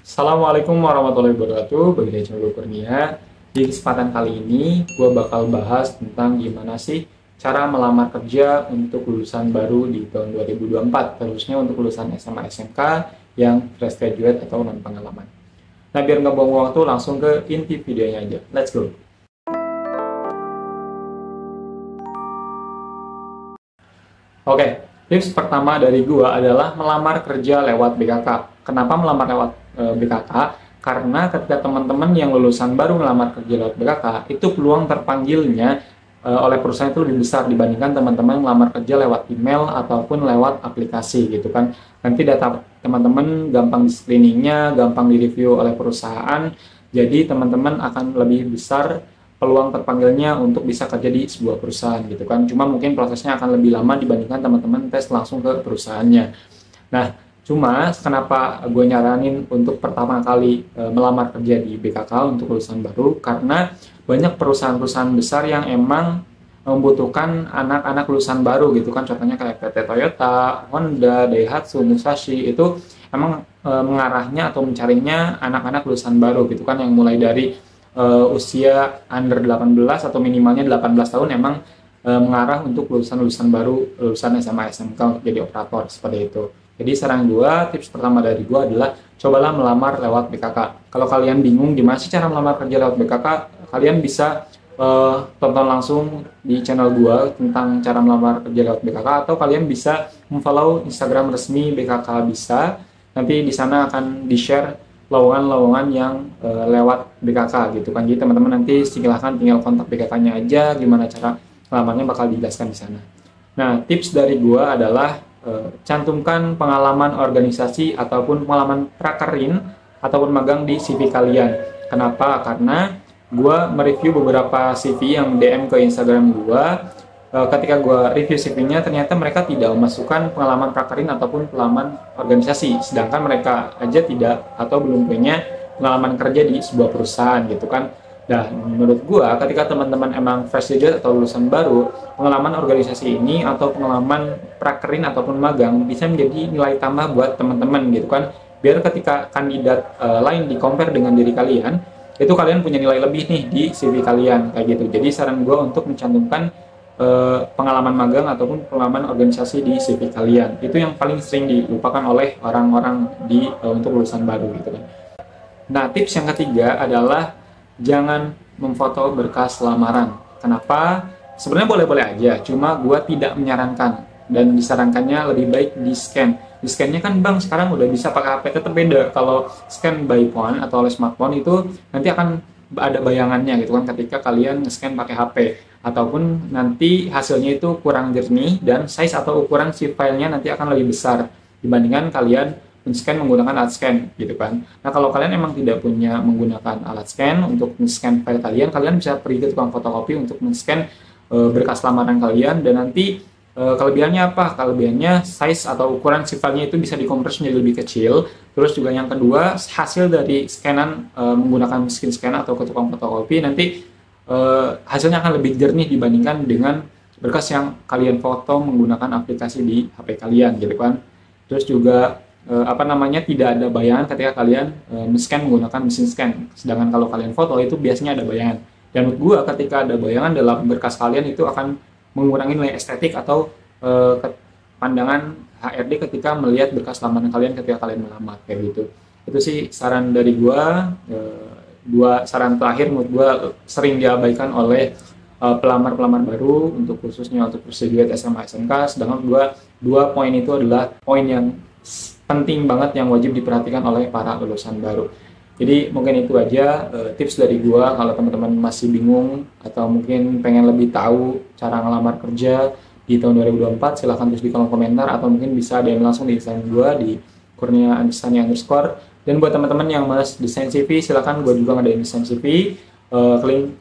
Assalamualaikum warahmatullahi wabarakatuh. Bagi channel gue Kurnia. Di kesempatan kali ini, gue bakal bahas tentang gimana sih cara melamar kerja untuk lulusan baru di tahun 2024, terusnya untuk lulusan SMA SMK yang fresh graduate atau non pengalaman. Nah, biar nggak buang waktu, langsung ke inti videonya aja. Let's go. Oke, tips pertama dari gue adalah melamar kerja lewat BKK. Kenapa melamar lewat BKK? Karena ketika teman-teman yang lulusan baru melamar kerja lewat BKK, itu peluang terpanggilnya oleh perusahaan itu lebih besar dibandingkan teman-teman melamar kerja lewat email ataupun lewat aplikasi gitu kan. Nanti data teman-teman gampang di screeningnya, gampang direview oleh perusahaan, jadi teman-teman akan lebih besar peluang terpanggilnya untuk bisa kerja di sebuah perusahaan gitu kan. Cuma mungkin prosesnya akan lebih lama dibandingkan teman-teman tes langsung ke perusahaannya. Nah, cuma kenapa gue nyaranin untuk pertama kali melamar kerja di BKK untuk lulusan baru, karena banyak perusahaan-perusahaan besar yang emang membutuhkan anak-anak lulusan baru gitu kan. Contohnya kayak PT Toyota, Honda, Daihatsu, Musashi, itu emang mengarahnya atau mencarinya anak-anak lulusan baru gitu kan, yang mulai dari usia under 18 atau minimalnya 18 tahun, emang mengarah untuk lulusan-lulusan baru, lulusan SMA SMK untuk jadi operator seperti itu. Jadi saran gue, tips pertama dari gue adalah cobalah melamar lewat BKK. Kalau kalian bingung gimana sih cara melamar kerja lewat BKK, kalian bisa tonton langsung di channel gue tentang cara melamar kerja lewat BKK, atau kalian bisa memfollow Instagram resmi BKK bisa. Nanti di sana akan di-share lowongan-lowongan yang lewat BKK gitu kan. Jadi teman-teman nanti silahkan tinggal kontak BKK-nya aja, gimana cara ngelamarnya bakal dijelaskan di sana. Nah, tips dari gua adalah cantumkan pengalaman organisasi ataupun pengalaman prakerin ataupun magang di CV kalian. Kenapa? Karena gua mereview beberapa CV yang DM ke Instagram gua. Ketika gue review CV-nya, ternyata mereka tidak memasukkan pengalaman prakerin ataupun pengalaman organisasi, sedangkan mereka aja tidak atau belum punya pengalaman kerja di sebuah perusahaan gitu kan. Dan menurut gue, ketika teman-teman emang fresh graduate atau lulusan baru, pengalaman organisasi ini atau pengalaman prakerin ataupun magang bisa menjadi nilai tambah buat teman-teman gitu kan, biar ketika kandidat lain di-compare dengan diri kalian, itu kalian punya nilai lebih nih di CV kalian kayak gitu. Jadi saran gue untuk mencantumkan pengalaman magang ataupun pengalaman organisasi di CV kalian. Itu yang paling sering dilupakan oleh orang-orang di untuk lulusan baru gitu kan. Nah, tips yang ketiga adalah jangan memfoto berkas lamaran. Kenapa? Sebenarnya boleh-boleh aja, cuma gua tidak menyarankan, dan disarankannya lebih baik di scan. Di scannya kan bang sekarang udah bisa pakai HP, tetap beda. Kalau scan by phone atau oleh smartphone itu nanti akan ada bayangannya gitu kan ketika kalian nge-scan pakai HP, ataupun nanti hasilnya itu kurang jernih dan size atau ukuran si filenya nanti akan lebih besar dibandingkan kalian men-scan menggunakan alat scan gitu kan. Nah, kalau kalian emang tidak punya menggunakan alat scan untuk men-scan file kalian, kalian bisa pergi ke tukang fotokopi untuk men-scan berkas lamaran kalian, dan nanti kelebihannya apa? Kelebihannya size atau ukuran si filenya itu bisa dikompres menjadi lebih kecil. Terus juga yang kedua, hasil dari scanan menggunakan mesin scan atau ke tukang fotokopi nanti hasilnya akan lebih jernih dibandingkan dengan berkas yang kalian foto menggunakan aplikasi di HP kalian gitu kan. Terus juga tidak ada bayangan ketika kalian men-scan menggunakan mesin scan. Sedangkan kalau kalian foto itu biasanya ada bayangan. Dan menurut gua ketika ada bayangan dalam berkas kalian itu akan mengurangi nilai estetik atau pandangan HRD ketika melihat berkas lamaran kalian ketika kalian melamar kayak gitu. Itu sih saran dari gua. Dua saran terakhir menurut gua sering diabaikan oleh pelamar-pelamar baru untuk khususnya untuk graduate SMA SMK, sedangkan dua poin itu adalah poin yang penting banget yang wajib diperhatikan oleh para lulusan baru. Jadi mungkin itu aja tips dari gua. Kalau teman-teman masih bingung atau mungkin pengen lebih tahu cara ngelamar kerja di tahun 2024, silahkan tulis di kolom komentar, atau mungkin bisa DM langsung di Instagram gua di Kurnia__. Dan buat teman-teman yang malas desain CV, silahkan gua juga ngadain desain CV.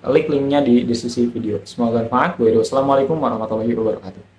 Klik linknya di deskripsi video. Semoga bermanfaat. Wassalamualaikum warahmatullahi wabarakatuh.